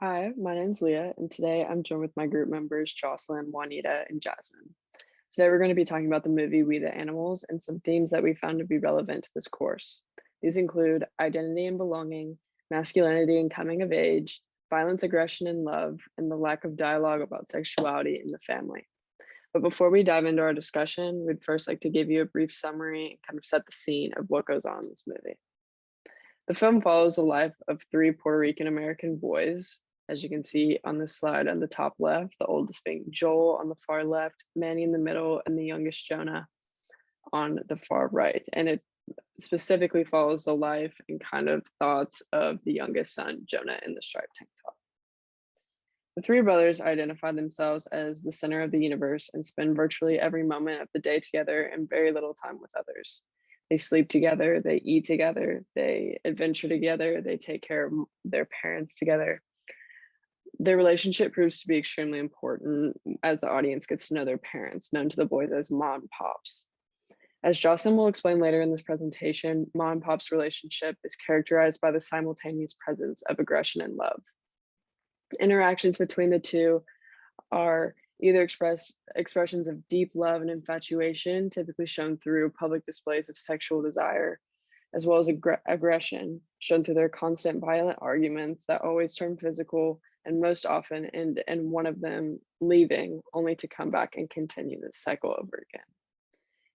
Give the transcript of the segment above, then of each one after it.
Hi, my name's Leah, and today I'm joined with my group members Jocelyn, Juanita, and Jasmine. Today we're going to be talking about the movie We the Animals and some themes that we found to be relevant to this course. These include identity and belonging, masculinity and coming of age, violence, aggression, and love, and the lack of dialogue about sexuality in the family. But before we dive into our discussion, we'd first like to give you a brief summary and kind of set the scene of what goes on in this movie. The film follows the life of three Puerto Rican American boys, as you can see on this slide on the top left, the oldest being Joel on the far left, Manny in the middle, and the youngest Jonah on the far right. And it specifically follows the life and kind of thoughts of the youngest son, Jonah, in the striped tank top. The three brothers identify themselves as the center of the universe and spend virtually every moment of the day together and very little time with others. They sleep together, they eat together, they adventure together, they take care of their parents together. Their relationship proves to be extremely important as the audience gets to know their parents, known to the boys as mom and pops. As Jocelyn will explain later in this presentation, mom and pop's relationship is characterized by the simultaneous presence of aggression and love. Interactions between the two are either expressions of deep love and infatuation, typically shown through public displays of sexual desire, as well as aggression, shown through their constant violent arguments that always turn physical and most often end in one of them leaving, only to come back and continue this cycle over again.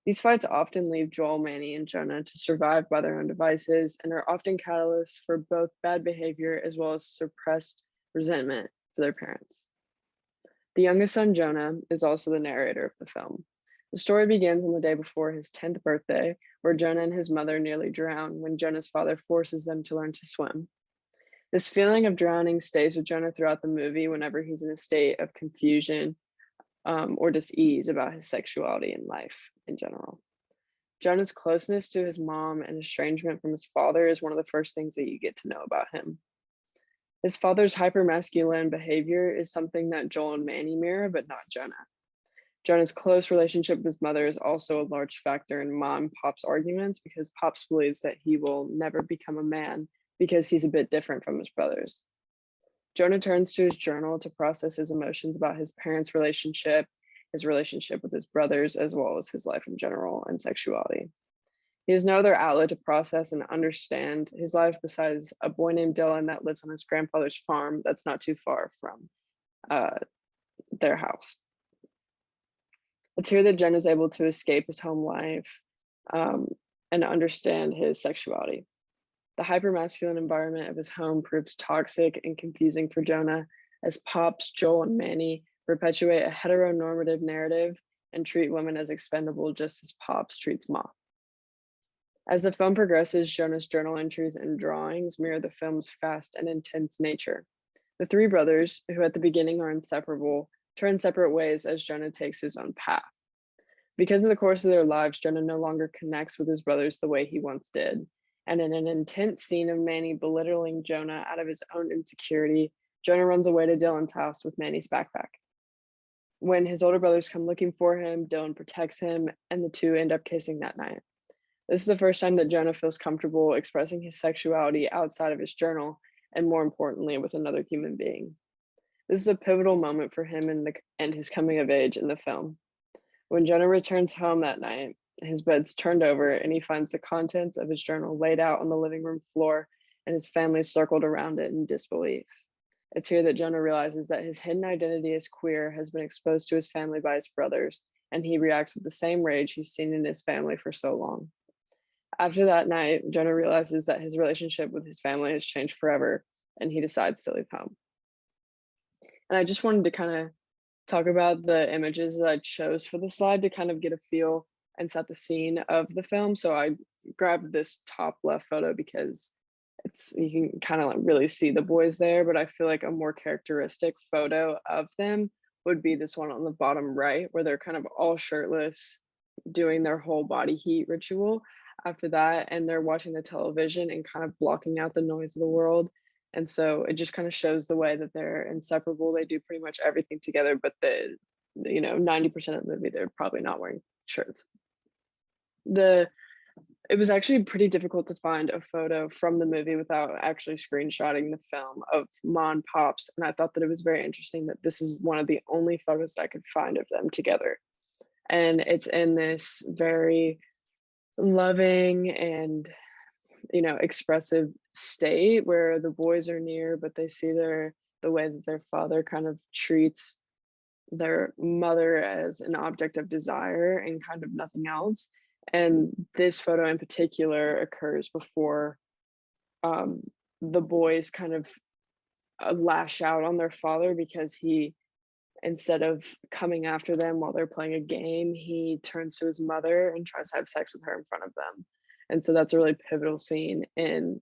These fights often leave Joel, Manny, and Jonah to survive by their own devices and are often catalysts for both bad behavior as well as suppressed resentment for their parents. The youngest son, Jonah, is also the narrator of the film. The story begins on the day before his 10th birthday, where Jonah and his mother nearly drown when Jonah's father forces them to learn to swim. This feeling of drowning stays with Jonah throughout the movie whenever he's in a state of confusion or dis-ease about his sexuality and life in general. Jonah's closeness to his mom and estrangement from his father is one of the first things that you get to know about him. His father's hypermasculine behavior is something that Joel and Manny mirror, but not Jonah. Jonah's close relationship with his mother is also a large factor in Mom and Pop's arguments because Pops believes that he will never become a man because he's a bit different from his brothers. Jonah turns to his journal to process his emotions about his parents' relationship, his relationship with his brothers, as well as his life in general and sexuality. He has no other outlet to process and understand his life besides a boy named Dylan that lives on his grandfather's farm that's not too far from uh, their house. It's here that Jen is able to escape his home life um, and understand his sexuality. The hypermasculine environment of his home proves toxic and confusing for Jonah, as Pops, Joel, and Manny perpetuate a heteronormative narrative and treat women as expendable just as Pops treats Mom. As the film progresses, Jonah's journal entries and drawings mirror the film's fast and intense nature. The three brothers, who at the beginning are inseparable, turn separate ways as Jonah takes his own path. Because of the course of their lives, Jonah no longer connects with his brothers the way he once did. And in an intense scene of Manny belittling Jonah out of his own insecurity, Jonah runs away to Dylan's house with Manny's backpack. When his older brothers come looking for him, Dylan protects him, and the two end up kissing that night. This is the first time that Jonah feels comfortable expressing his sexuality outside of his journal, and more importantly, with another human being. This is a pivotal moment for him and his coming of age in the film. When Jonah returns home that night, his bed's turned over and he finds the contents of his journal laid out on the living room floor and his family circled around it in disbelief. It's here that Jonah realizes that his hidden identity as queer has been exposed to his family by his brothers, and he reacts with the same rage he's seen in his family for so long. After that night, Jonah realizes that his relationship with his family has changed forever, and he decides to leave home. And I just wanted to kind of talk about the images that I chose for the slide to kind of get a feel and set the scene of the film. So I grabbed this top left photo because it's you can kind of like really see the boys there, but I feel like a more characteristic photo of them would be this one on the bottom right where they're kind of all shirtless doing their whole body heat ritual after that, and they're watching the television and kind of blocking out the noise of the world. And so it just kind of shows the way that they're inseparable. They do pretty much everything together, but 90% of the movie they're probably not wearing shirts. The It was actually pretty difficult to find a photo from the movie without actually screenshotting the film of Ma and Pops, and I thought that it was very interesting that this is one of the only photos I could find of them together. And it's in this very loving and, expressive state where the boys are near, but they see the way that their father kind of treats their mother as an object of desire and kind of nothing else. And this photo in particular occurs before um, the boys kind of lash out on their father because he, instead of coming after them while they're playing a game, he turns to his mother and tries to have sex with her in front of them. And so that's a really pivotal scene in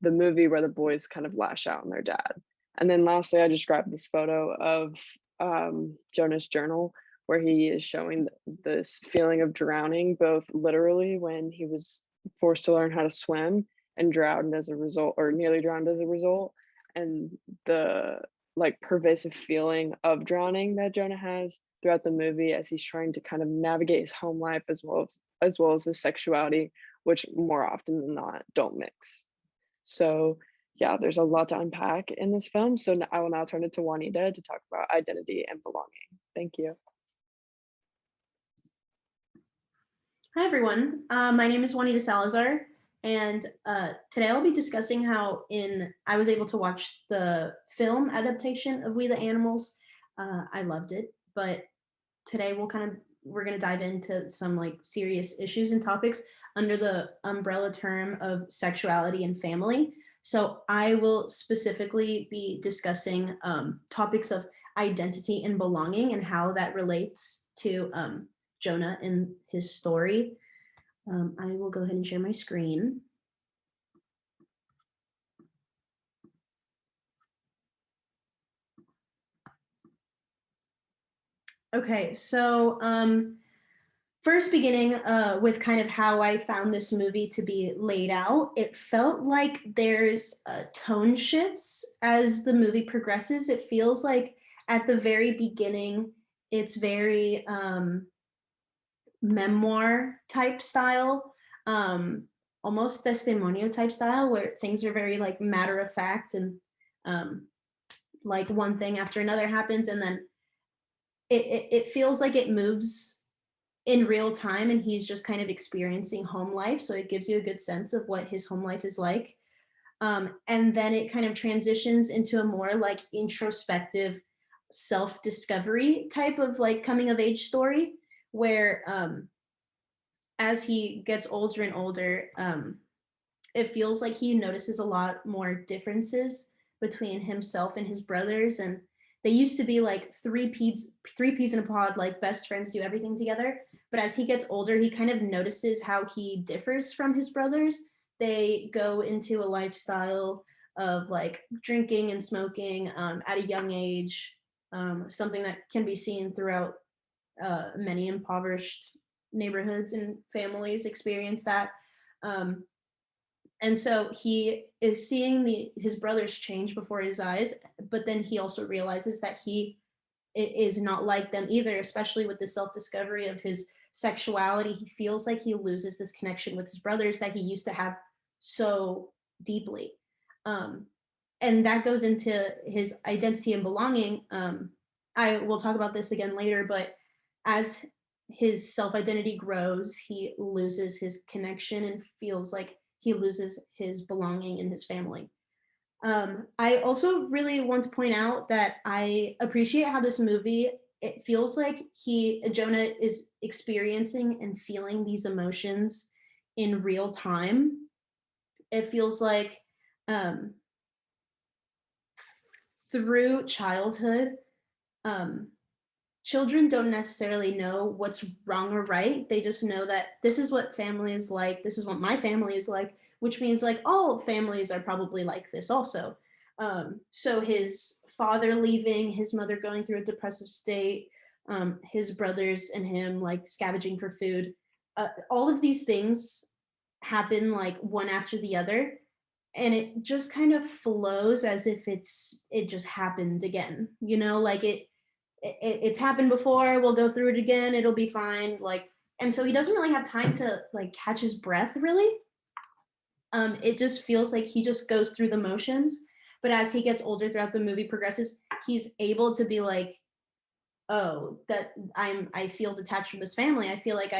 the movie where the boys kind of lash out on their dad. And then lastly, I just grabbed this photo of Jonah's journal where he is showing this feeling of drowning, both literally when he was forced to learn how to swim and drowned as a result, or nearly drowned as a result, and the like pervasive feeling of drowning that Jonah has throughout the movie as he's trying to kind of navigate his home life as well as his sexuality, which more often than not don't mix. So yeah, there's a lot to unpack in this film. So I will now turn it to Juanita to talk about identity and belonging. Thank you. Hi, everyone. My name is Juanita Salazar, and today I'll be discussing how I was able to watch the film adaptation of We the Animals. I loved it, but today we're going to dive into some like serious issues and topics under the umbrella term of sexuality and family. So I will specifically be discussing topics of identity and belonging and how that relates to Jonah and his story. I will go ahead and share my screen. Okay, so first beginning with kind of how I found this movie to be laid out, it felt like there's tone shifts as the movie progresses. It feels like at the very beginning, it's very memoir type style, almost testimonio type style, where things are very like matter of fact and like one thing after another happens, and then it feels like it moves in real time and he's just kind of experiencing home life, so it gives you a good sense of what his home life is like. And then it kind of transitions into a more like introspective self-discovery type of like coming of age story where as he gets older and older, it feels like he notices a lot more differences between himself and his brothers, and they used to be like three peas in a pod, like best friends, do everything together. But as he gets older, he kind of notices how he differs from his brothers. They go into a lifestyle of like drinking and smoking at a young age, something that can be seen throughout many impoverished neighborhoods and families experience that. Um, and so he is seeing his brothers change before his eyes, but then he also realizes that he is not like them either, especially with the self-discovery of his sexuality. He feels like he loses this connection with his brothers that he used to have so deeply. Um, and that goes into his identity and belonging. I will talk about this again later, but as his self-identity grows, he loses his connection and feels like he loses his belonging in his family. I also really want to point out that I appreciate how this movie, it feels like Jonah is experiencing and feeling these emotions in real time. It feels like um, through childhood, um, children don't necessarily know what's wrong or right. They just know that this is what family is like. This is what my family is like, which means like all families are probably like this also. So his father leaving, his mother going through a depressive state, his brothers and him like scavenging for food. All of these things happen like one after the other. And it just kind of flows as if it just happened again, like it's happened before, we'll go through it again, it'll be fine. Like And so he doesn't really have time to like catch his breath really. It just feels like he just goes through the motions. But as he gets older throughout the movie progresses, he's able to be like, oh, that I feel detached from this family. I feel like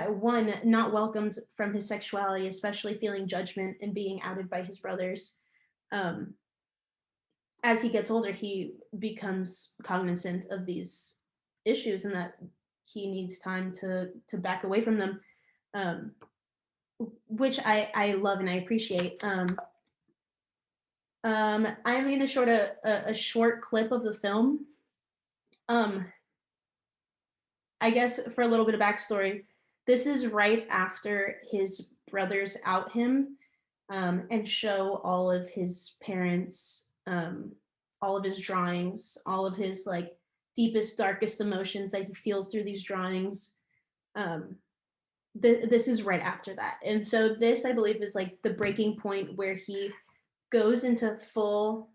one, not welcomed from his sexuality, especially feeling judgment and being outed by his brothers. Um, as he gets older, he becomes cognizant of these issues and that he needs time to back away from them, um, which I love and I appreciate. I'm going to show a short clip of the film. Um, I guess for a little bit of backstory, this is right after his brothers out him, and show all of his parents, all of his drawings, all of his like deepest, darkest emotions that he feels through these drawings. Um, this is right after that. And so this, I believe, is like the breaking point where he goes into full,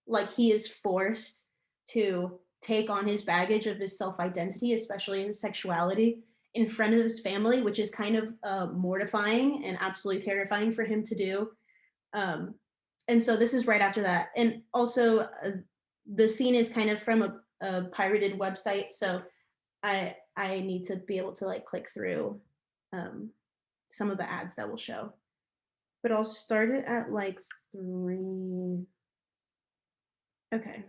like he is forced to take on his baggage of his self-identity, especially his sexuality, in front of his family, which is kind of mortifying and absolutely terrifying for him to do. Um, and so this is right after that. And also, the scene is kind of from a pirated website, so I need to be able to like click through um, some of the ads that will show. But I'll start it at like 3. Okay.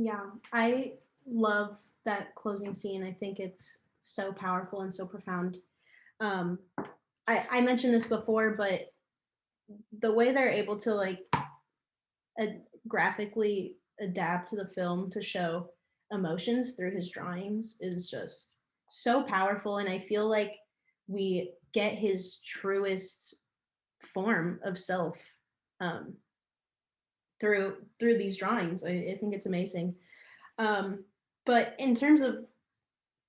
Yeah, I love that closing scene. I think it's so powerful and so profound. Um, I mentioned this before, but the way they're able to like graphically adapt to the film to show emotions through his drawings is just so powerful. And I feel like we get his truest form of self um, through these drawings. I think it's amazing. Um, but in terms of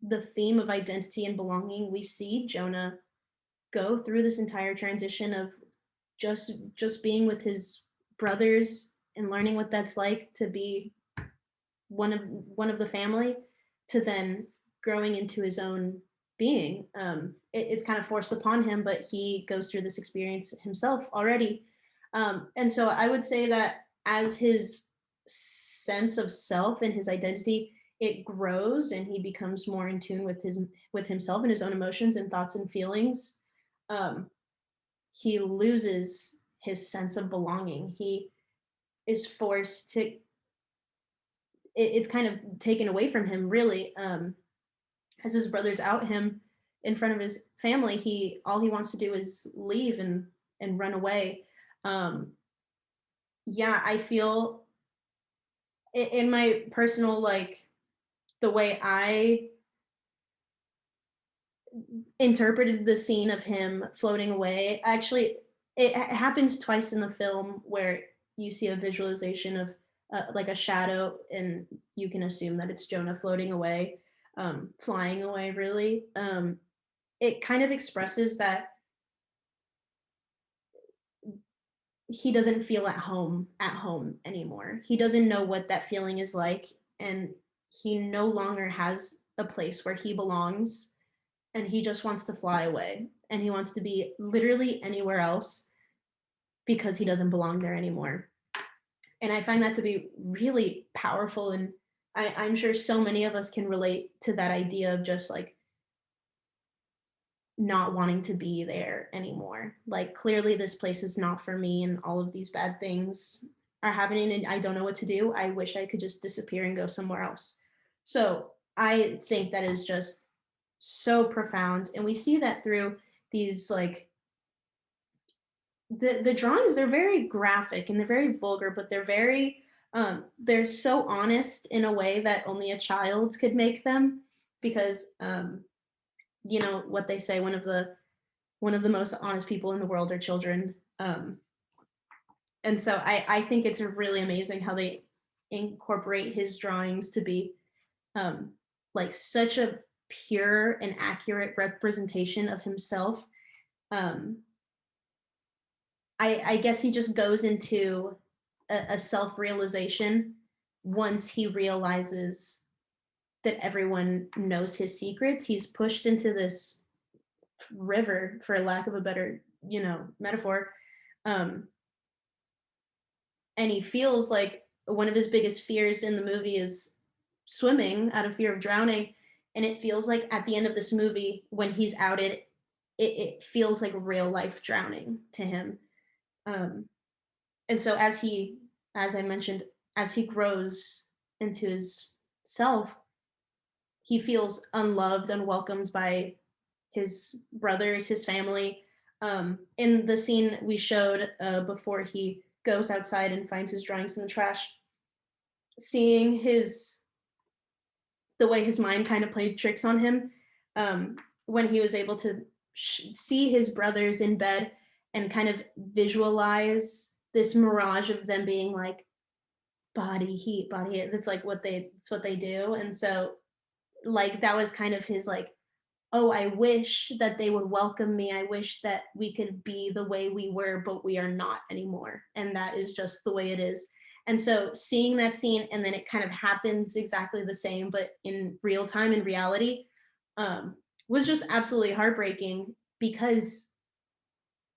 the theme of identity and belonging, we see Jonah go through this entire transition of just being with his brothers and learning what that's like to be one of the family to then growing into his own being. It's kind of forced upon him, but he goes through this experience himself already. And so I would say that as his sense of self and his identity, it grows and he becomes more in tune with himself and his own emotions and thoughts and feelings. Um, he loses his sense of belonging. He is forced to it's kind of taken away from him really as his brothers out him in front of his family. He all he wants to do is leave and run away. um yeah, I feel in my personal like the way I interpreted the scene of him floating away, actually it happens twice in the film where you see a visualization of like a shadow, and you can assume that it's Jonah floating away, flying away really. It kind of expresses that he doesn't feel at home anymore. He doesn't know what that feeling is like, and he no longer has a place where he belongs, and he just wants to fly away, and he wants to be literally anywhere else because he doesn't belong there anymore. And I find that to be really powerful, and I'm sure so many of us can relate to that idea of just like not wanting to be there anymore. Like clearly this place is not for me and all of these bad things are happening and I don't know what to do. I wish I could just disappear and go somewhere else. So I think that is just so profound. And we see that through these like the drawings, they're very graphic and they're very vulgar, but they're so honest in a way that only a child could make them because you know what they say, one of the most honest people in the world are children. And so I think it's really amazing how they incorporate his drawings to be um, like such a pure and accurate representation of himself. Um, I guess he just goes into a self realization once he realizes that everyone knows his secrets. He's pushed into this river, for lack of a better, metaphor. Um, and he feels like one of his biggest fears in the movie is swimming out of fear of drowning. And it feels like at the end of this movie, when he's outed, it feels like real life drowning to him. Um, and so as I mentioned, as he grows into his self, he feels unloved, unwelcomed by his brothers, his family. In the scene we showed before he goes outside and finds his drawings in the trash, seeing the way his mind kind of played tricks on him, um, when he was able to see his brothers in bed and kind of visualize this mirage of them being like body heat, body heat. That's like it's what they do. And so like that was kind of his like, oh, I wish that they would welcome me. I wish that we could be the way we were, but we are not anymore. And that is just the way it is. And so seeing that scene and then it kind of happens exactly the same, but in real time, in reality, um, was just absolutely heartbreaking because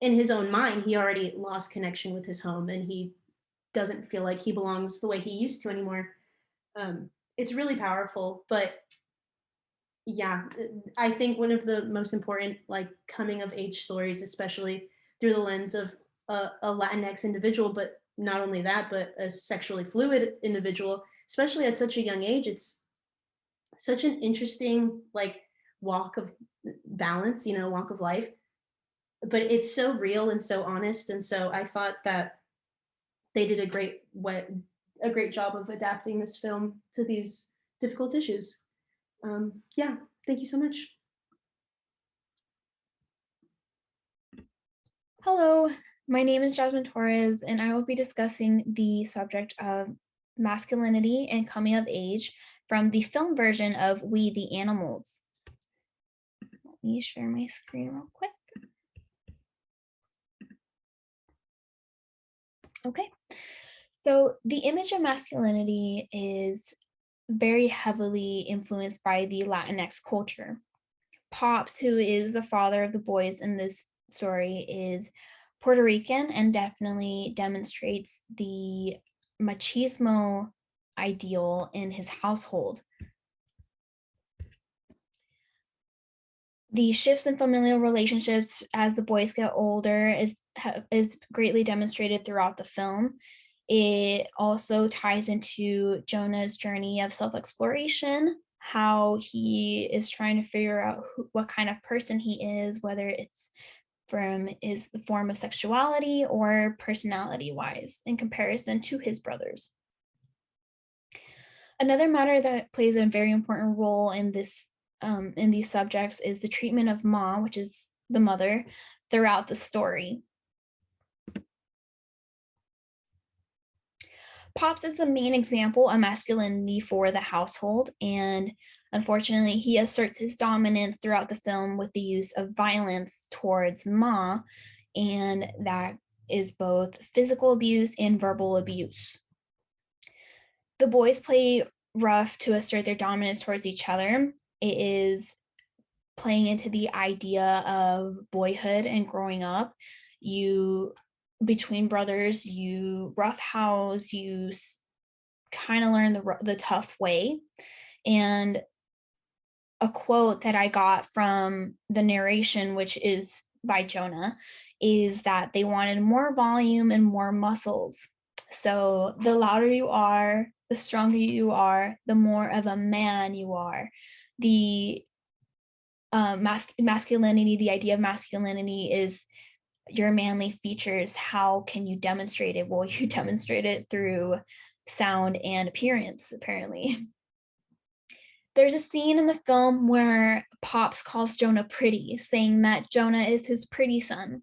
in his own mind, he already lost connection with his home and he doesn't feel like he belongs the way he used to anymore. It's really powerful, but yeah, I think one of the most important like coming of age stories, especially through the lens of a Latinx individual, but not only that, but a sexually fluid individual, especially at such a young age. It's such an interesting like walk of balance, walk of life, but it's so real and so honest. And so I thought that they did a great job of adapting this film to these difficult issues. Yeah, thank you so much. Hello, my name is Jasmine Torres, and I will be discussing the subject of masculinity and coming of age from the film version of We the Animals. Let me share my screen real quick. Okay, so the image of masculinity is very heavily influenced by the Latinx culture. Pops, who is the father of the boys in this story, is Puerto Rican and definitely demonstrates the machismo ideal in his household. The shifts in familial relationships as the boys get older is greatly demonstrated throughout the film. It also ties into Jonah's journey of self-exploration, how he is trying to figure out what kind of person he is, whether it's from his form of sexuality or personality-wise in comparison to his brothers. Another matter that plays a very important role in these subjects is the treatment of Ma, which is the mother, throughout the story. Pops is the main example of masculinity for the household, and unfortunately, he asserts his dominance throughout the film with the use of violence towards Ma, and that is both physical abuse and verbal abuse. The boys play rough to assert their dominance towards each other. It is playing into the idea of boyhood and growing up. Between brothers, you roughhouse, you kind of learn the tough way. And a quote that I got from the narration, which is by Jonah, is that they wanted more volume and more muscles. So the louder you are, the stronger you are, the more of a man you are. The masculinity, the idea of masculinity is your manly features. How can you demonstrate it? Well, you demonstrate it through sound and appearance, apparently. There's a scene in the film where Pops calls Jonah pretty, saying that Jonah is his pretty son.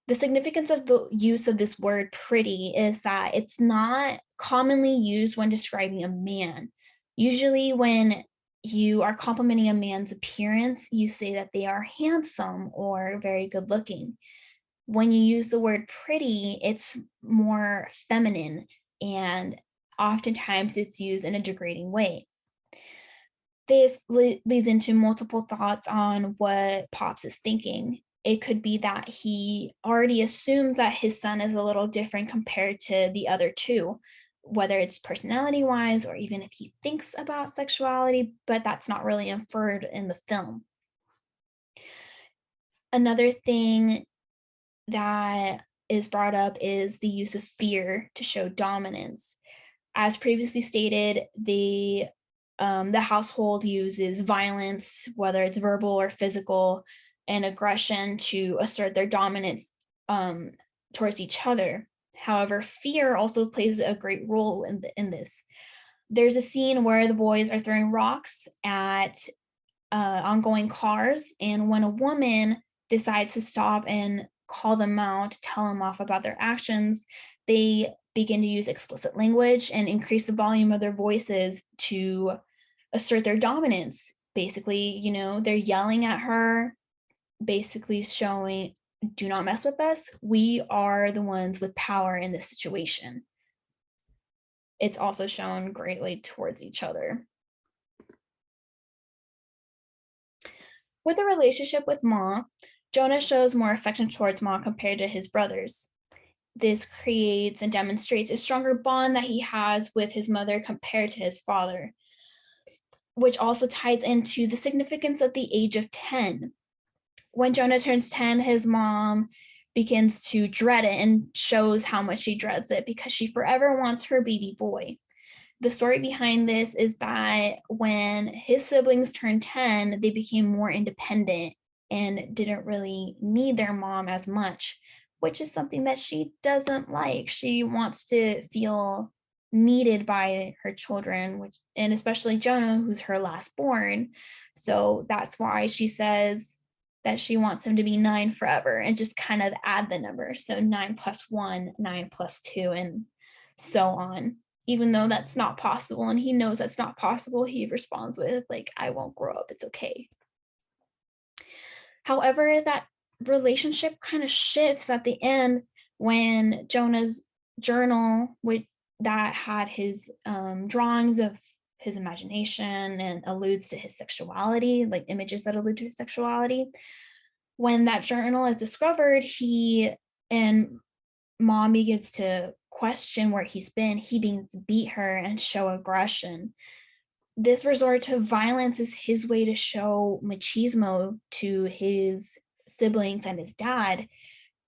The significance of the use of this word pretty is that it's not commonly used when describing a man. Usually when you are complimenting a man's appearance, you say that they are handsome or very good looking. When you use the word pretty, it's more feminine, and oftentimes it's used in a degrading way. This leads into multiple thoughts on what Pops is thinking. It could be that he already assumes that his son is a little different compared to the other two, whether it's personality wise or even if he thinks about sexuality, but that's not really inferred in the film. Another thing that is brought up is the use of fear to show dominance. As previously stated, the household uses violence, whether it's verbal or physical, and aggression to assert their dominance towards each other. However, fear also plays a great role in this. There's a scene where the boys are throwing rocks at ongoing cars, and when a woman decides to stop and call them out, tell them off about their actions, they begin to use explicit language and increase the volume of their voices to assert their dominance. Basically, they're yelling at her, basically showing, do not mess with us. We are the ones with power in this situation. It's also shown greatly towards each other. With the relationship with Ma, Jonah shows more affection towards Ma compared to his brothers. This creates and demonstrates a stronger bond that he has with his mother compared to his father, which also ties into the significance of the age of 10. When Jonah turns 10, his mom begins to dread it and shows how much she dreads it because she forever wants her baby boy. The story behind this is that when his siblings turned 10, they became more independent and didn't really need their mom as much, which is something that she doesn't like. She wants to feel needed by her children, and especially Jonah, who's her last born. So that's why she says that she wants him to be 9 forever, and just kind of add the numbers. So 9 plus 1, 9 plus 2, and so on. Even though that's not possible, and he knows that's not possible, he responds with, like, I won't grow up, it's okay. However, that relationship kind of shifts at the end when Jonah's journal, that had his drawings of his imagination and alludes to his sexuality, like images that allude to his sexuality. When that journal is discovered, he and mom begins to question where he's been. He begins to beat her and show aggression. This resort to violence is his way to show machismo to his siblings and his dad,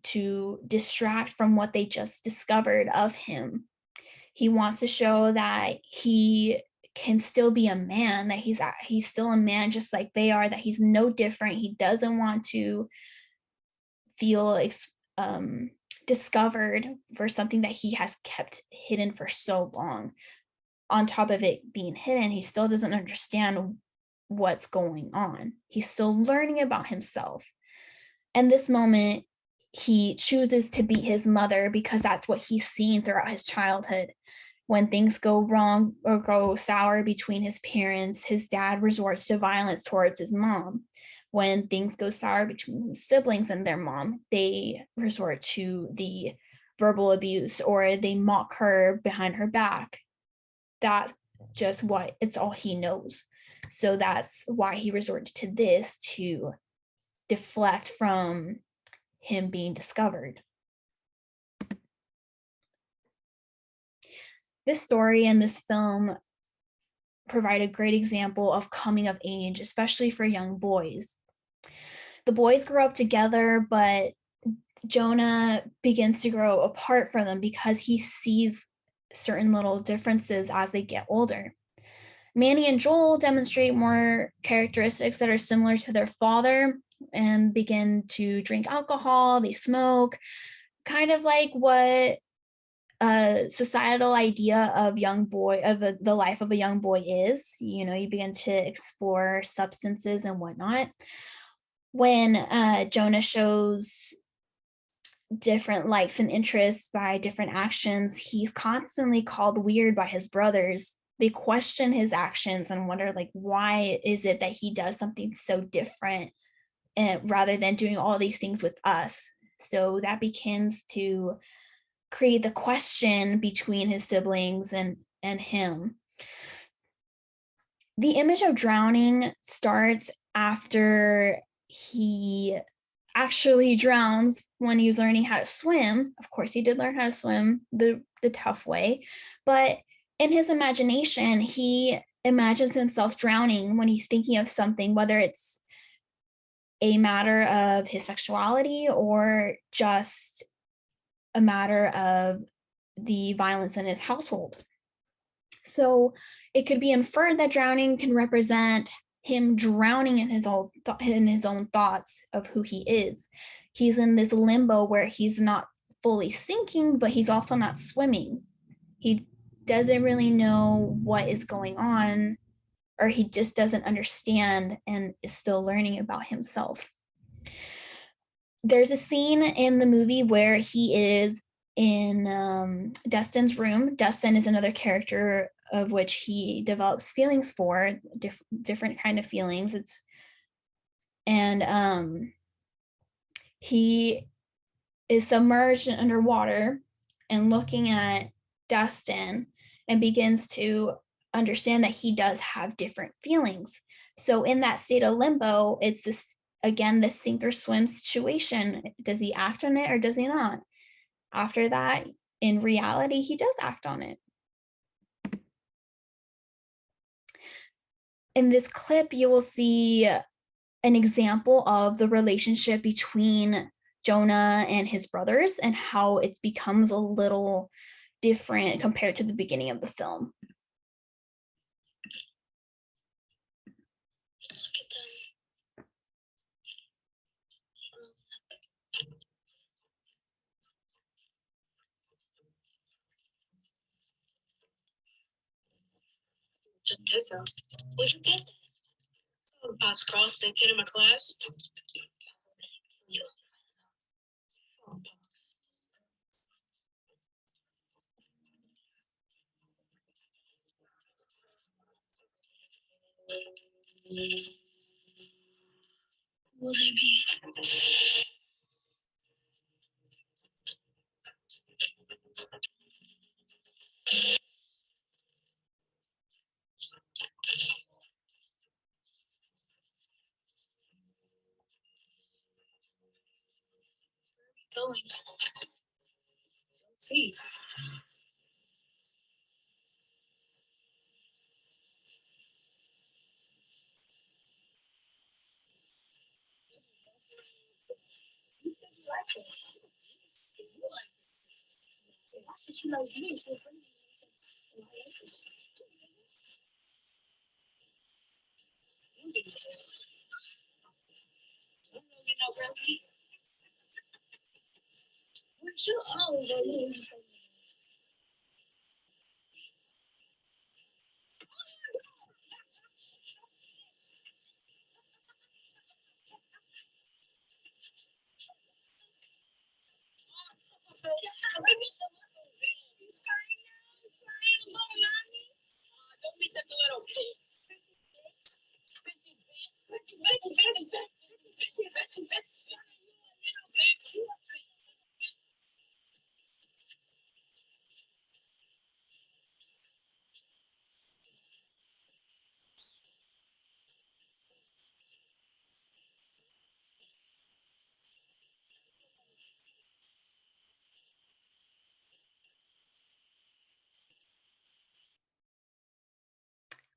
to distract from what they just discovered of him. He wants to show that he can still be a man, that he's still a man just like they are, that he's no different. He doesn't want to feel discovered for something that he has kept hidden for so long. On top of it being hidden, he still doesn't understand what's going on. He's still learning about himself. And this moment, he chooses to beat his mother because that's what he's seen throughout his childhood. When things go wrong or go sour between his parents, his dad resorts to violence towards his mom. When things go sour between his siblings and their mom, they resort to the verbal abuse, or they mock her behind her back. That's just it's all he knows. So that's why he resorted to this, to deflect from him being discovered. This story and this film provide a great example of coming of age, especially for young boys. The boys grow up together, but Jonah begins to grow apart from them because he sees certain little differences as they get older. Manny and Joel demonstrate more characteristics that are similar to their father and begin to drink alcohol, they smoke, kind of like what a societal idea of the life of a young boy is. You know, you begin to explore substances and whatnot. When Jonah shows different likes and interests by different actions, he's constantly called weird by his brothers. They question his actions and wonder, like, why is it that he does something so different rather than doing all these things with us? So that begins to create the question between his siblings and him. The image of drowning starts after he actually drowns, when he was learning how to swim. Of course, he did learn how to swim the tough way, but in his imagination, he imagines himself drowning when he's thinking of something, whether it's a matter of his sexuality or just a matter of the violence in his household. So it could be inferred that drowning can represent him drowning in his own thoughts of who he is. He's in this limbo where he's not fully sinking, but he's also not swimming. He doesn't really know what is going on, or he just doesn't understand and is still learning about himself. There's a scene in the movie where he is in Dustin's room. Dustin is another character of which he develops feelings for, different kind of feelings. He is submerged underwater and looking at Dustin and begins to understand that he does have different feelings. So in that state of limbo, it's this, again, the sink or swim situation. Does he act on it or does he not? After that, in reality, he does act on it. In this clip, you will see an example of the relationship between Jonah and his brothers and how it becomes a little different compared to the beginning of the film. Guess so. Where'd you get that? Pops Cross, the kid in my class. Will they be? Going. Let's see. You said you like it. I said she likes me. So don't be such a little bitch.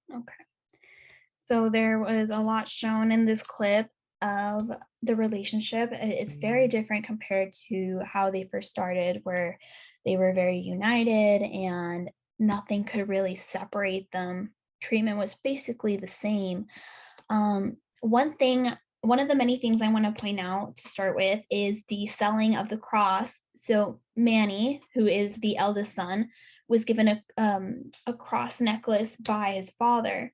Okay. So there was a lot shown in this clip of the relationship. It's very different compared to how they first started, where they were very united and nothing could really separate them. Treatment was basically the same. One of the many things I want to point out to start with is the selling of the cross. So Manny, who is the eldest son, was given a cross necklace by his father.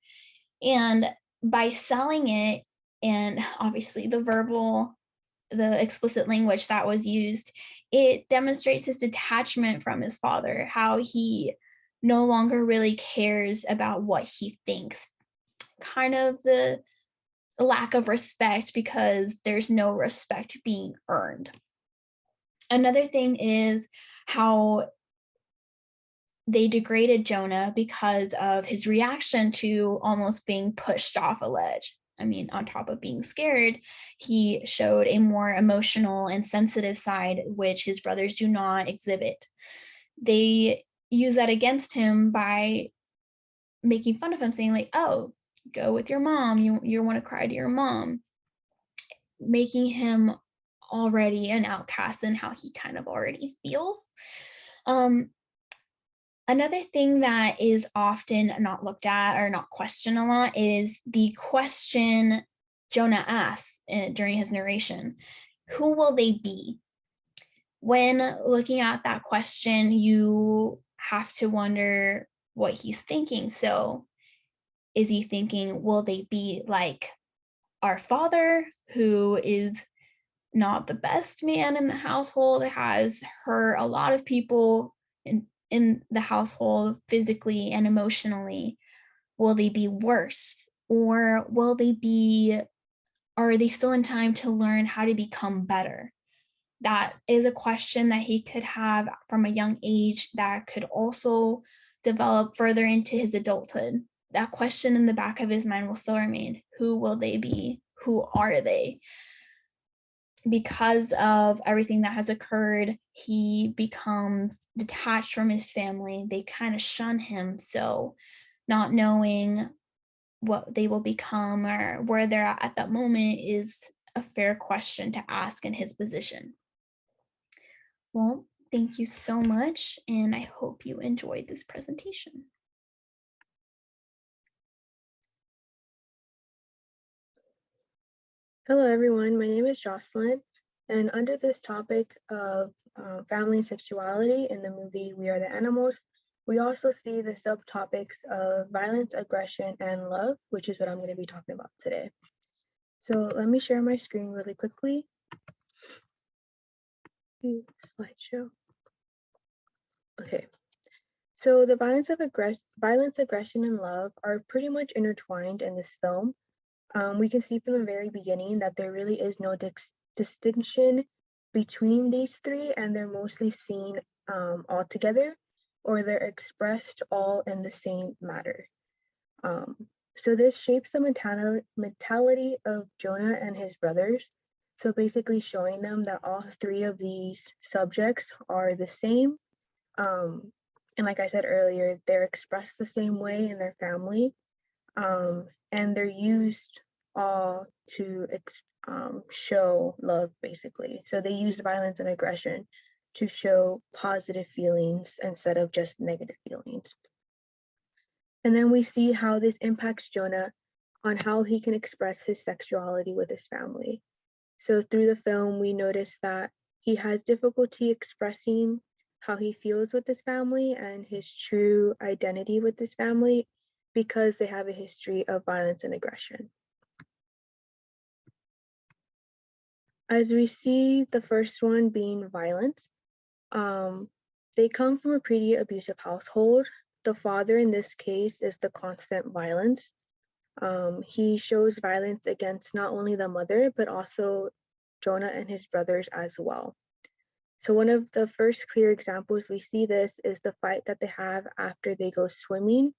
And by selling it, and obviously the explicit language that was used, it demonstrates his detachment from his father, how he no longer really cares about what he thinks. Kind of the lack of respect because there's no respect being earned. Another thing is how they degraded Jonah because of his reaction to almost being pushed off a ledge. I mean, on top of being scared, he showed a more emotional and sensitive side, which his brothers do not exhibit. They use that against him by making fun of him, saying like, oh, go with your mom. You want to cry to your mom, making him already an outcast and how he kind of already feels. Another thing that is often not looked at or not questioned a lot is the question Jonah asks during his narration: who will they be? When looking at that question, you have to wonder what he's thinking. So is he thinking, will they be like our father, who is not the best man in the household, has hurt a lot of people in the household physically and emotionally? Will they be worse? Or are they still in time to learn how to become better? That is a question that he could have from a young age that could also develop further into his adulthood. That question in the back of his mind will still remain: who will they be? Who are they? Because of everything that has occurred, he becomes detached from his family. They kind of shun him. So, not knowing what they will become or where they're at that moment is a fair question to ask in his position. Well, thank you so much, and I hope you enjoyed this presentation. Hello, everyone. My name is Jocelyn, and under this topic of family and sexuality in the movie We Are the Animals, We also see the subtopics of violence, aggression, and love, which is what I'm going to be talking about today. So let me share my screen really quickly. Slideshow. Okay. So the violence, aggression, and love are pretty much intertwined in this film. We can see from the very beginning that there really is no distinction between these three, and they're mostly seen all together, or they're expressed all in the same matter. So this shapes the mentality of Jonah and his brothers. So basically showing them that all three of these subjects are the same. And like I said earlier, they're expressed the same way in their family. And they're used all to show love, basically. So they use violence and aggression to show positive feelings instead of just negative feelings. And then we see how this impacts Jonah on how he can express his sexuality with his family. So through the film, we notice that he has difficulty expressing how he feels with his family and his true identity with his family because they have a history of violence and aggression. As we see the first one being violence, they come from a pretty abusive household. The father in this case is the constant violence. He shows violence against not only the mother, but also Jonah and his brothers as well. So one of the first clear examples we see this is the fight that they have after they go swimming.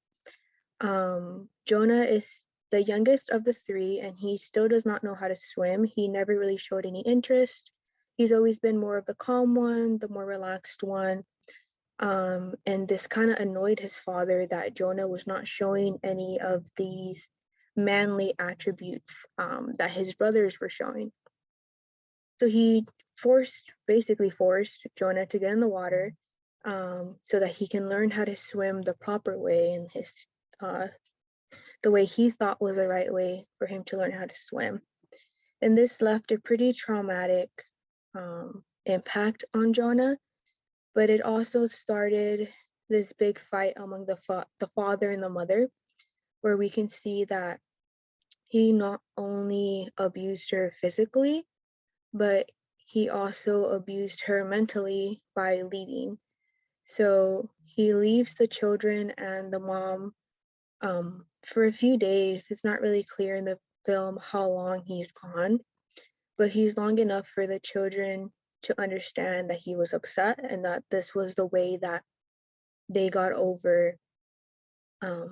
Jonah is the youngest of the three, and he still does not know how to swim. He never really showed any interest. He's always been more of the calm one, the more relaxed one. And this kind of annoyed his father that Jonah was not showing any of these manly attributes that his brothers were showing. So he basically forced Jonah to get in the water so that he can learn how to swim the proper way and the way he thought was the right way for him to learn how to swim. And this left a pretty traumatic impact on Jonah, but it also started this big fight among the father and the mother, where we can see that he not only abused her physically, but he also abused her mentally by leaving. So he leaves the children and the mom for a few days. It's not really clear in the film how long he's gone, but he's long enough for the children to understand that he was upset and that this was the way that they got over.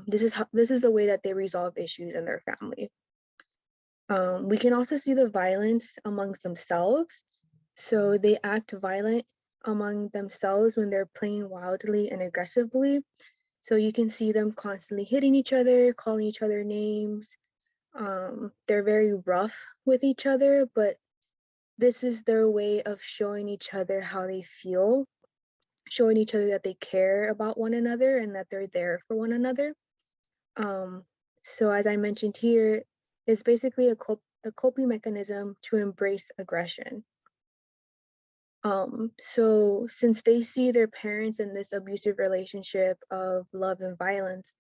This is the way that they resolve issues in their family. We can also see the violence amongst themselves. So they act violent among themselves when they're playing wildly and aggressively. So you can see them constantly hitting each other, calling each other names. They're very rough with each other, but this is their way of showing each other how they feel, showing each other that they care about one another and that they're there for one another. So as I mentioned here, it's basically a coping mechanism to embrace aggression. So since they see their parents in this abusive relationship of love and violence,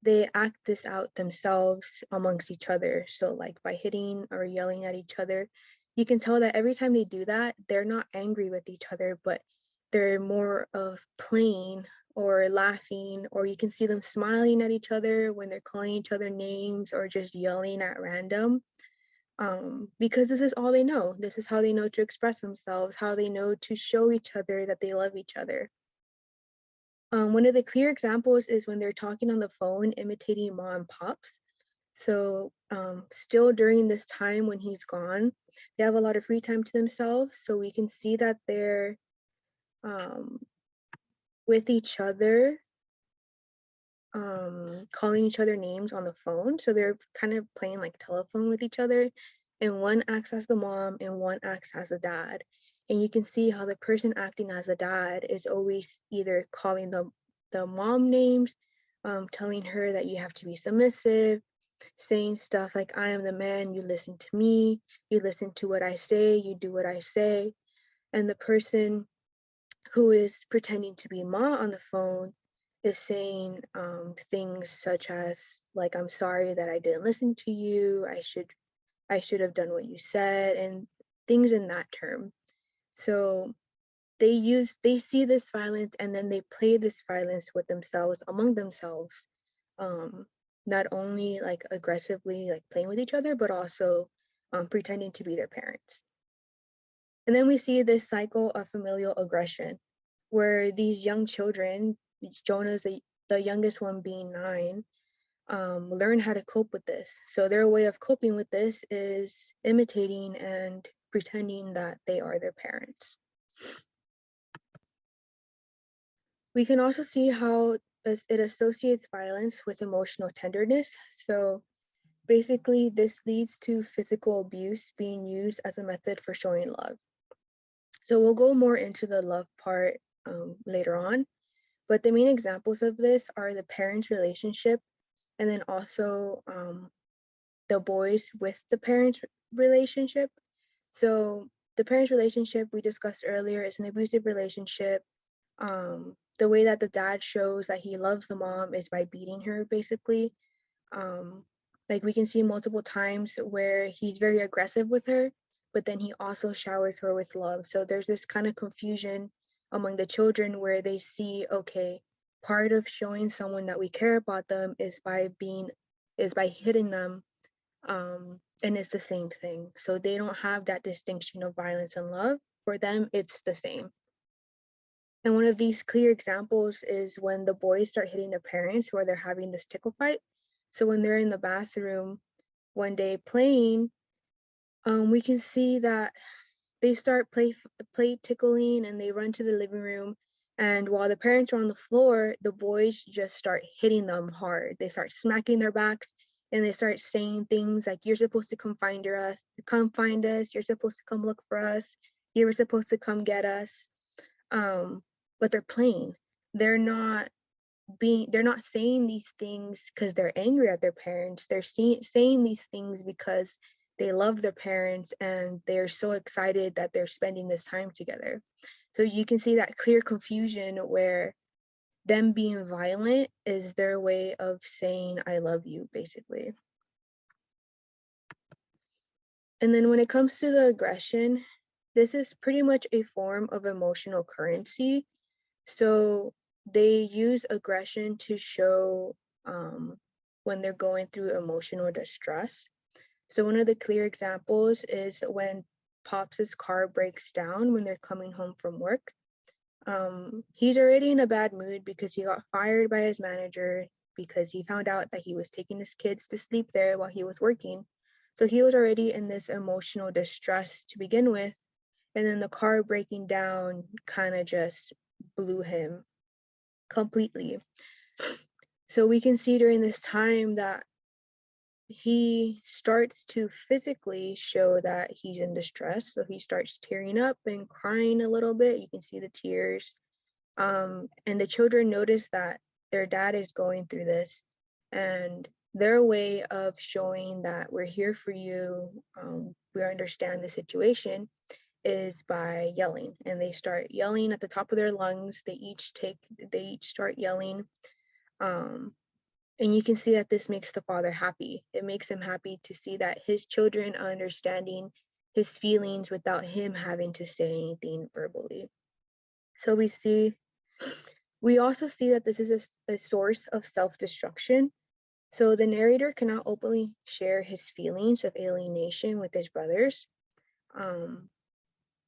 they act this out themselves amongst each other. So like by hitting or yelling at each other, you can tell that every time they do that, they're not angry with each other, but they're more of playing or laughing, or you can see them smiling at each other when they're calling each other names or just yelling at random. Because this is all they know. This is how they know to express themselves, how they know to show each other that they love each other. One of the clear examples is when they're talking on the phone, imitating mom and pops. So still during this time when he's gone, they have a lot of free time to themselves. So we can see that they're with each other, calling each other names on the phone. So they're kind of playing like telephone with each other, and one acts as the mom and one acts as the dad. And you can see how the person acting as the dad is always either calling the mom names, telling her that you have to be submissive, saying stuff like, I am the man, you listen to me, you listen to what I say, you do what I say. And the person who is pretending to be Ma on the phone is saying things such as like, I'm sorry that I didn't listen to you, I should have done what you said, and things in that term. So they see this violence and then they play this violence with themselves, among themselves, um not only like aggressively like playing with each other, but also pretending to be their parents. And then we see this cycle of familial aggression where these young children, Jonah's the youngest one being 9, learn how to cope with this. So their way of coping with this is imitating and pretending that they are their parents. We can also see how it associates violence with emotional tenderness. So basically, this leads to physical abuse being used as a method for showing love. So we'll go more into the love part later on. But the main examples of this are the parents' relationship, and then also the boys with the parents' relationship. So the parents' relationship we discussed earlier is an abusive relationship. The way that the dad shows that he loves the mom is by beating her, basically. Um, like we can see multiple times where he's very aggressive with her, but then he also showers her with love. So there's this kind of confusion among the children where they see, okay, part of showing someone that we care about them is by hitting them, and it's the same thing. So they don't have that distinction of violence and love. For them, it's the same. And one of these clear examples is when the boys start hitting their parents where they're having this tickle fight. So when they're in the bathroom one day playing, we can see that they start play tickling and they run to the living room. And while the parents are on the floor, the boys just start hitting them hard. They start smacking their backs and they start saying things like, "You're supposed to come find us. You're supposed to come look for us. You were supposed to come get us." But they're playing. They're not they're not saying these things because they're angry at their parents. They're saying these things because they love their parents and they're so excited that they're spending this time together. So you can see that clear confusion where them being violent is their way of saying I love you, basically. And then when it comes to the aggression, this is pretty much a form of emotional currency. So they use aggression to show when they're going through emotional distress. So one of the clear examples is when Pops's car breaks down when they're coming home from work. He's already in a bad mood because he got fired by his manager because he found out that he was taking his kids to sleep there while he was working. So he was already in this emotional distress to begin with. And then the car breaking down kind of just blew him completely. So we can see during this time that he starts to physically show that he's in distress. So he starts tearing up and crying a little bit. You can see the tears. And the children notice that their dad is going through this, and their way of showing that we're here for you, we understand the situation, is by yelling. And they start yelling at the top of their lungs. They each start yelling. And you can see that this makes the father happy. It makes him happy to see that his children are understanding his feelings without him having to say anything verbally. So we also see that this is a source of self-destruction. So the narrator cannot openly share his feelings of alienation with his brothers.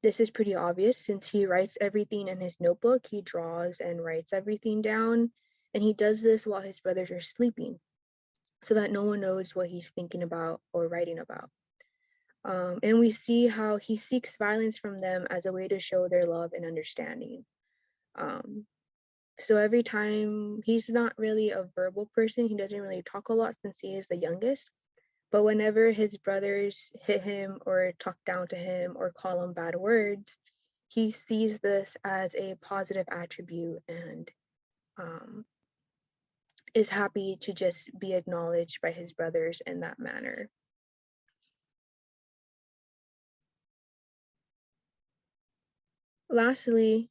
This is pretty obvious since he writes everything in his notebook. He draws and writes everything down, and he does this while his brothers are sleeping so that no one knows what he's thinking about or writing about. And we see how he seeks violence from them as a way to show their love and understanding. So every time, he's not really a verbal person, he doesn't really talk a lot since he is the youngest. But whenever his brothers hit him or talk down to him or call him bad words, he sees this as a positive attribute and is happy to just be acknowledged by his brothers in that manner. Lastly,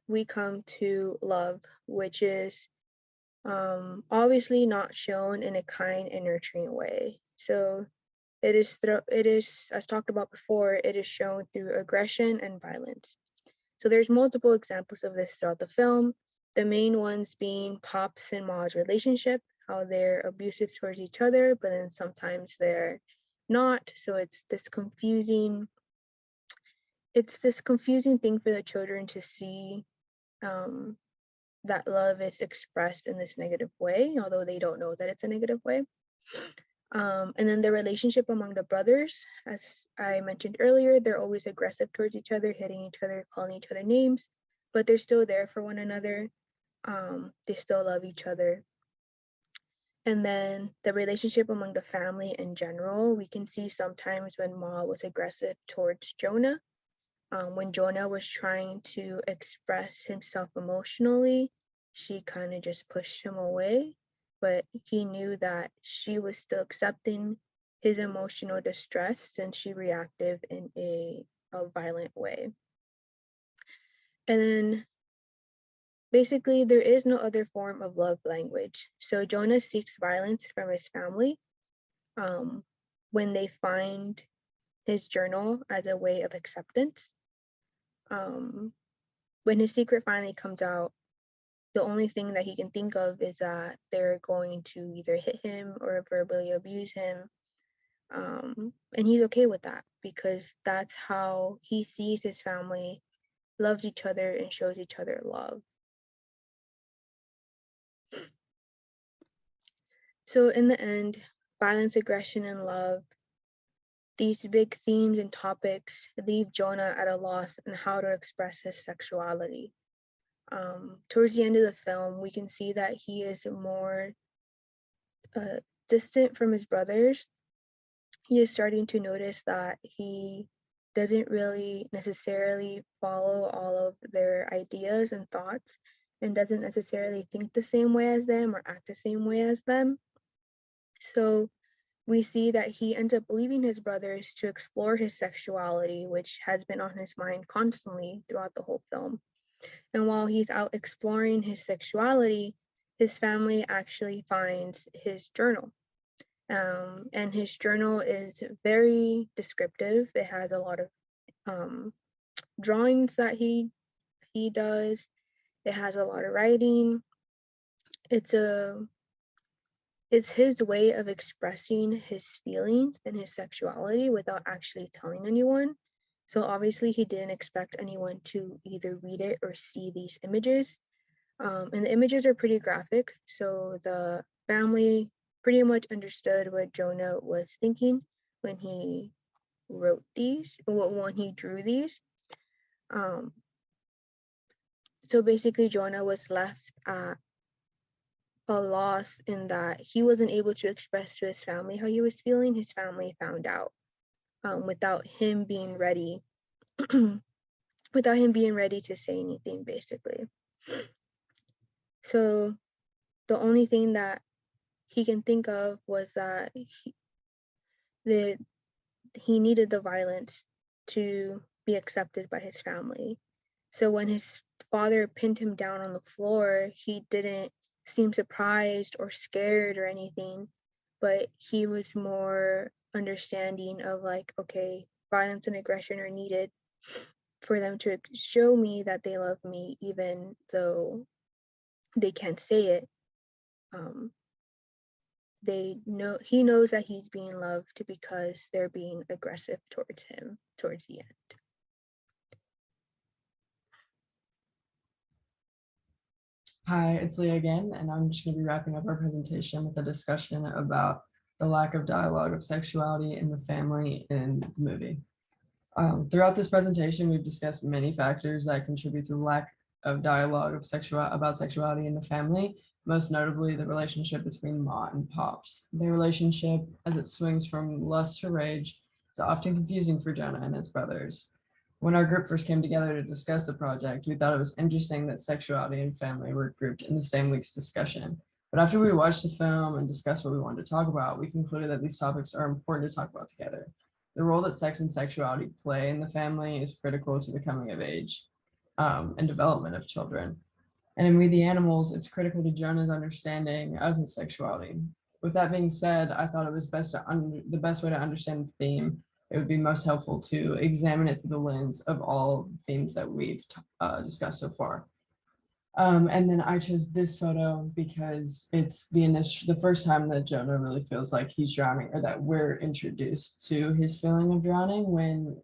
we come to love, which is obviously not shown in a kind and nurturing way. So it is, as talked about before, it is shown through aggression and violence. So there's multiple examples of this throughout the film. The main ones being Pop's and Ma's relationship, how they're abusive towards each other, but then sometimes they're not. So it's this confusing thing for the children to see, that love is expressed in this negative way, although they don't know that it's a negative way. And then the relationship among the brothers, as I mentioned earlier, they're always aggressive towards each other, hitting each other, calling each other names, but they're still there for one another. They still love each other. And then the relationship among the family in general, we can see sometimes when Ma was aggressive towards Jonah. When Jonah was trying to express himself emotionally, she kind of just pushed him away, but he knew that she was still accepting his emotional distress since she reacted in a violent way. And then basically, there is no other form of love language. So Jonah seeks violence from his family when they find his journal as a way of acceptance. When his secret finally comes out, the only thing that he can think of is that they're going to either hit him or verbally abuse him. And he's okay with that because that's how he sees his family loves each other and shows each other love. So in the end, violence, aggression, and love, these big themes and topics leave Jonah at a loss on how to express his sexuality. Towards the end of the film, we can see that he is more distant from his brothers. He is starting to notice that he doesn't really necessarily follow all of their ideas and thoughts and doesn't necessarily think the same way as them or act the same way as them. So we see that he ends up leaving his brothers to explore his sexuality, which has been on his mind constantly throughout the whole film. And while he's out exploring his sexuality, his family actually finds his journal. And his journal is very descriptive. It has a lot of drawings that he does. It has a lot of writing. It's his way of expressing his feelings and his sexuality without actually telling anyone. So obviously he didn't expect anyone to either read it or see these images. And the images are pretty graphic. So the family pretty much understood what Jonah was thinking when he wrote these, when he drew these. So basically Jonah was left at a loss in that he wasn't able to express to his family how he was feeling. His family found out without him being ready, without him being ready to say anything, basically. So the only thing that he can think of was that he needed the violence to be accepted by his family. So when his father pinned him down on the floor, he didn't seem surprised or scared or anything, but he was more understanding of like, okay, violence and aggression are needed for them to show me that they love me, even though they can't say it. He knows that he's being loved because they're being aggressive towards him towards the end. Hi, it's Leah again, and I'm just going to be wrapping up our presentation with a discussion about the lack of dialogue of sexuality in the family in the movie. Throughout this presentation, we've discussed many factors that contribute to the lack of dialogue of about sexuality in the family, most notably the relationship between Ma and Pops. Their relationship, as it swings from lust to rage, is often confusing for Jonah and his brothers. When our group first came together to discuss the project, we thought it was interesting that sexuality and family were grouped in the same week's discussion. But after we watched the film and discussed what we wanted to talk about, we concluded that these topics are important to talk about together. The role that sex and sexuality play in the family is critical to the coming of age and development of children. And in We the Animals, it's critical to Jonah's understanding of his sexuality. With that being said, I thought it was the best way to understand the theme. It would be most helpful to examine it through the lens of all themes that we've discussed so far. And then I chose this photo because it's the first time that Jonah really feels like he's drowning, or that we're introduced to his feeling of drowning when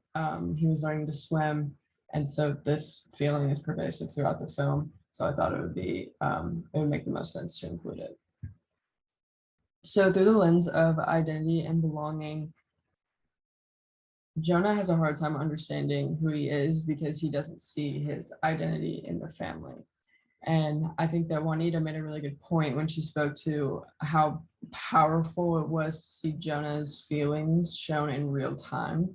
he was learning to swim. And so this feeling is pervasive throughout the film. So I thought it would make the most sense to include it. So through the lens of identity and belonging, Jonah has a hard time understanding who he is because he doesn't see his identity in the family. And I think that Juanita made a really good point when she spoke to how powerful it was to see Jonah's feelings shown in real time.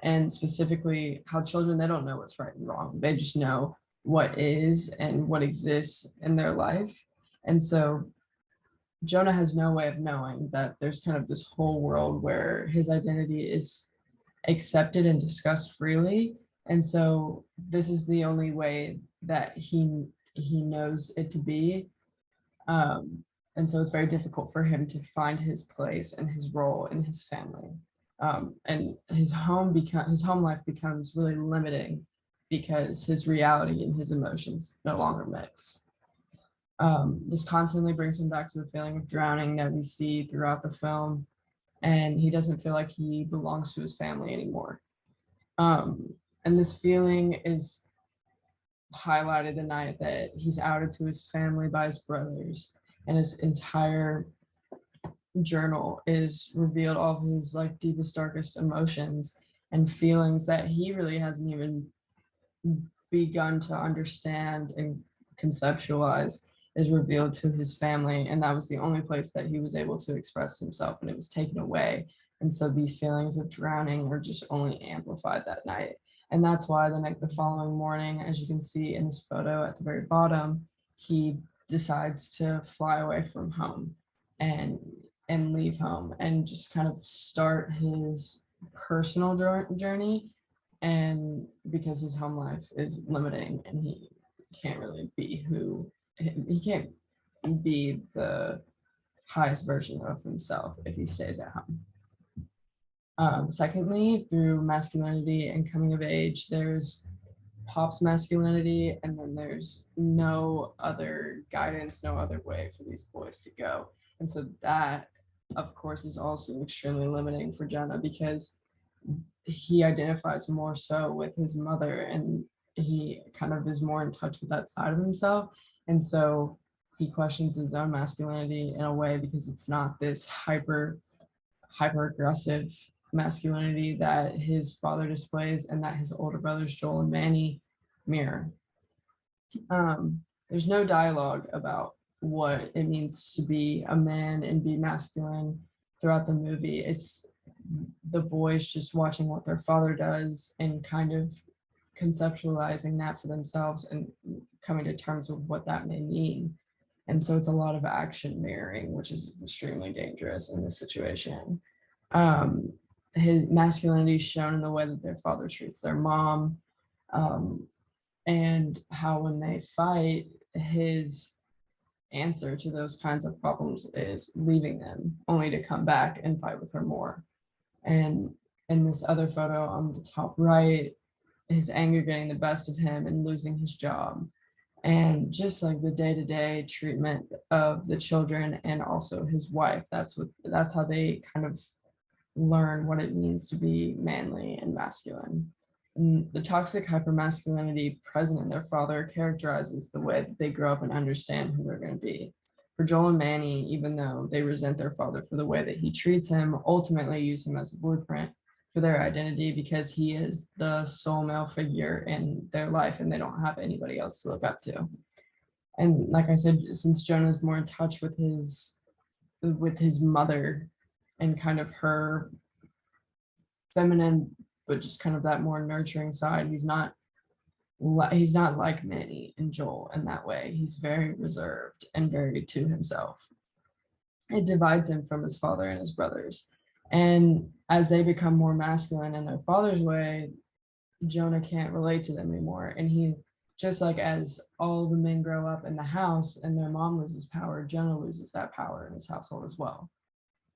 And specifically how children, they don't know what's right and wrong. They just know what is and what exists in their life. And so Jonah has no way of knowing that there's kind of this whole world where his identity is accepted and discussed freely. And so this is the only way that he knows it to be. And so it's very difficult for him to find his place and his role in his family. And his home life becomes really limiting because his reality and his emotions no longer mix. This constantly brings him back to the feeling of drowning that we see throughout the film, and he doesn't feel like he belongs to his family anymore. And this feeling is highlighted the night that he's outed to his family by his brothers, and his entire journal is revealed all of his like deepest, darkest emotions and feelings that he really hasn't even begun to understand and conceptualize is revealed to his family. And that was the only place that he was able to express himself, and it was taken away. And so these feelings of drowning were just only amplified that night. And that's why the following morning, as you can see in this photo at the very bottom, he decides to fly away from home and leave home and just kind of start his personal journey. And because his home life is limiting and he can't really be he can't be the highest version of himself if he stays at home. Secondly, through masculinity and coming of age, there's Pop's masculinity, and then there's no other guidance, no other way for these boys to go. And so that, of course, is also extremely limiting for Jonah because he identifies more so with his mother, and he kind of is more in touch with that side of himself. And so he questions his own masculinity in a way because it's not this hyper aggressive masculinity that his father displays and that his older brothers Joel and Manny mirror. There's no dialogue about what it means to be a man and be masculine throughout the movie. It's the boys just watching what their father does and kind of conceptualizing that for themselves and coming to terms with what that may mean. And so it's a lot of action mirroring, which is extremely dangerous in this situation. His masculinity is shown in the way that their father treats their mom, and how when they fight, his answer to those kinds of problems is leaving them only to come back and fight with her more. And in this other photo on the top right, his anger getting the best of him and losing his job, and just like the day-to-day treatment of the children and also his wife. That's how they kind of learn what it means to be manly and masculine. And the toxic hypermasculinity present in their father characterizes the way that they grow up and understand who they're going to be. For Joel and Manny, even though they resent their father for the way that he treats him, ultimately use him as a blueprint for their identity because he is the sole male figure in their life and they don't have anybody else to look up to. And like I said, since Jonah's more in touch with his mother and kind of her feminine, but just kind of that more nurturing side, he's not like Manny and Joel in that way. He's very reserved and very to himself. It divides him from his father and his brothers. And as they become more masculine in their father's way, Jonah can't relate to them anymore. And he just like as all the men grow up in the house and their mom loses power, Jonah loses that power in his household as well.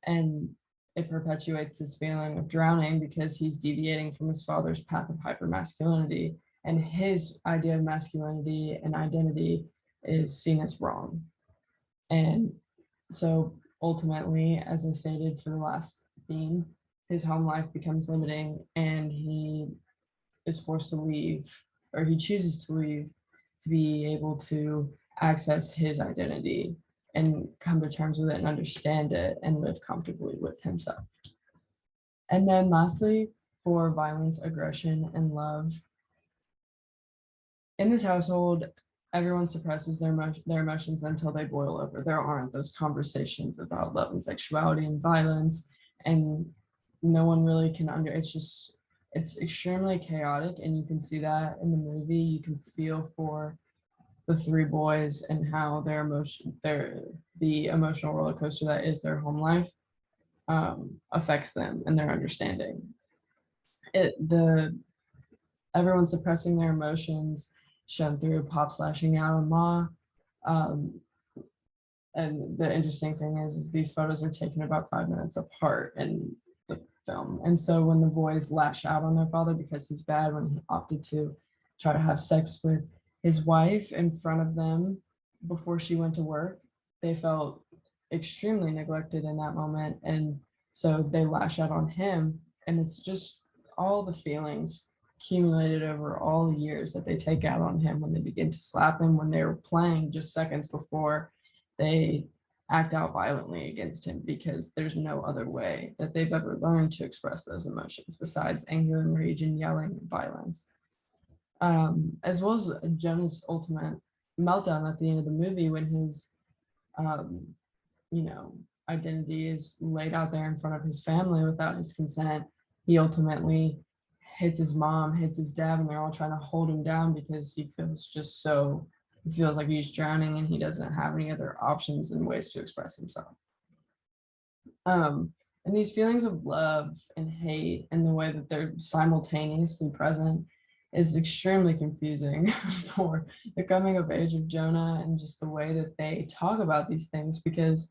And it perpetuates his feeling of drowning because he's deviating from his father's path of hypermasculinity, and his idea of masculinity and identity is seen as wrong. And so ultimately, as I stated for the last theme, his home life becomes limiting and he is forced to leave, or he chooses to leave to be able to access his identity and come to terms with it and understand it and live comfortably with himself. And then lastly, for violence, aggression, and love. In this household, everyone suppresses their emotions until they boil over. There aren't those conversations about love and sexuality and violence, and no one really can it's extremely chaotic, and you can see that in the movie. You can feel for the three boys and how the emotional roller coaster that is their home life affects them and their understanding. Everyone suppressing their emotions, shown through Pop slashing out on Ma. And the interesting thing is these photos are taken about 5 minutes apart in the film. And so when the boys lash out on their father because he's bad, when he opted to try to have sex with his wife in front of them before she went to work, they felt extremely neglected in that moment. And so they lash out on him. And it's just all the feelings accumulated over all the years that they take out on him when they begin to slap him when they were playing just seconds before they act out violently against him, because there's no other way that they've ever learned to express those emotions besides anger and rage and yelling and violence. As well as Jonah's ultimate meltdown at the end of the movie when his identity is laid out there in front of his family without his consent. He ultimately hits his mom, hits his dad, and they're all trying to hold him down because he feels like he's drowning and he doesn't have any other options and ways to express himself. And these feelings of love and hate and the way that they're simultaneously present is extremely confusing for the coming of age of Jonah, and just the way that they talk about these things, because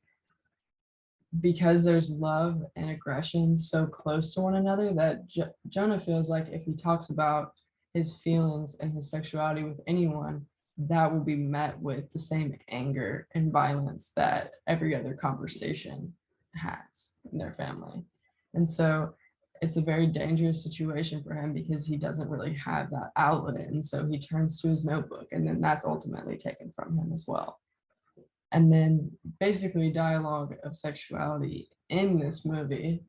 there's love and aggression so close to one another that Jonah feels like if he talks about his feelings and his sexuality with anyone, that will be met with the same anger and violence that every other conversation has in their family. And so it's a very dangerous situation for him because he doesn't really have that outlet. And so he turns to his notebook, and then that's ultimately taken from him as well. And then basically dialogue of sexuality in this movie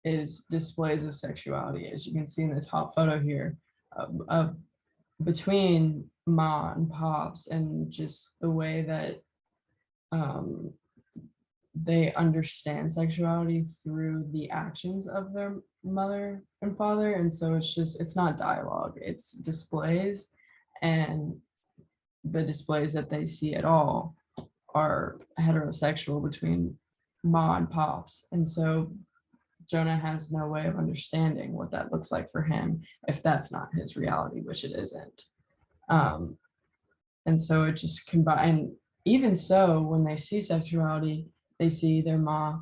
is displays of sexuality, as you can see in the top photo here, between Ma and Pops, and just the way that they understand sexuality through the actions of their mother and father. And so it's not dialogue, it's displays, and the displays that they see at all are heterosexual between Ma and Pops. And so Jonah has no way of understanding what that looks like for him if that's not his reality, which it isn't. And so it just combined. Even so, when they see sexuality, they see their Ma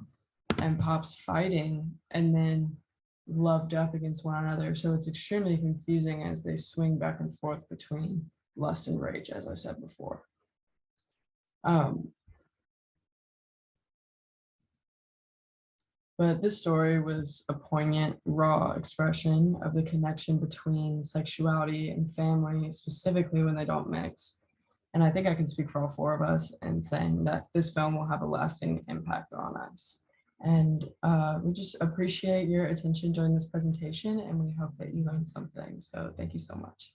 and Pops fighting and then loved up against one another. So it's extremely confusing as they swing back and forth between lust and rage, as I said before. But this story was a poignant, raw expression of the connection between sexuality and family, specifically when they don't mix. And I think I can speak for all four of us in saying that this film will have a lasting impact on us. And we just appreciate your attention during this presentation, and we hope that you learned something. So thank you so much.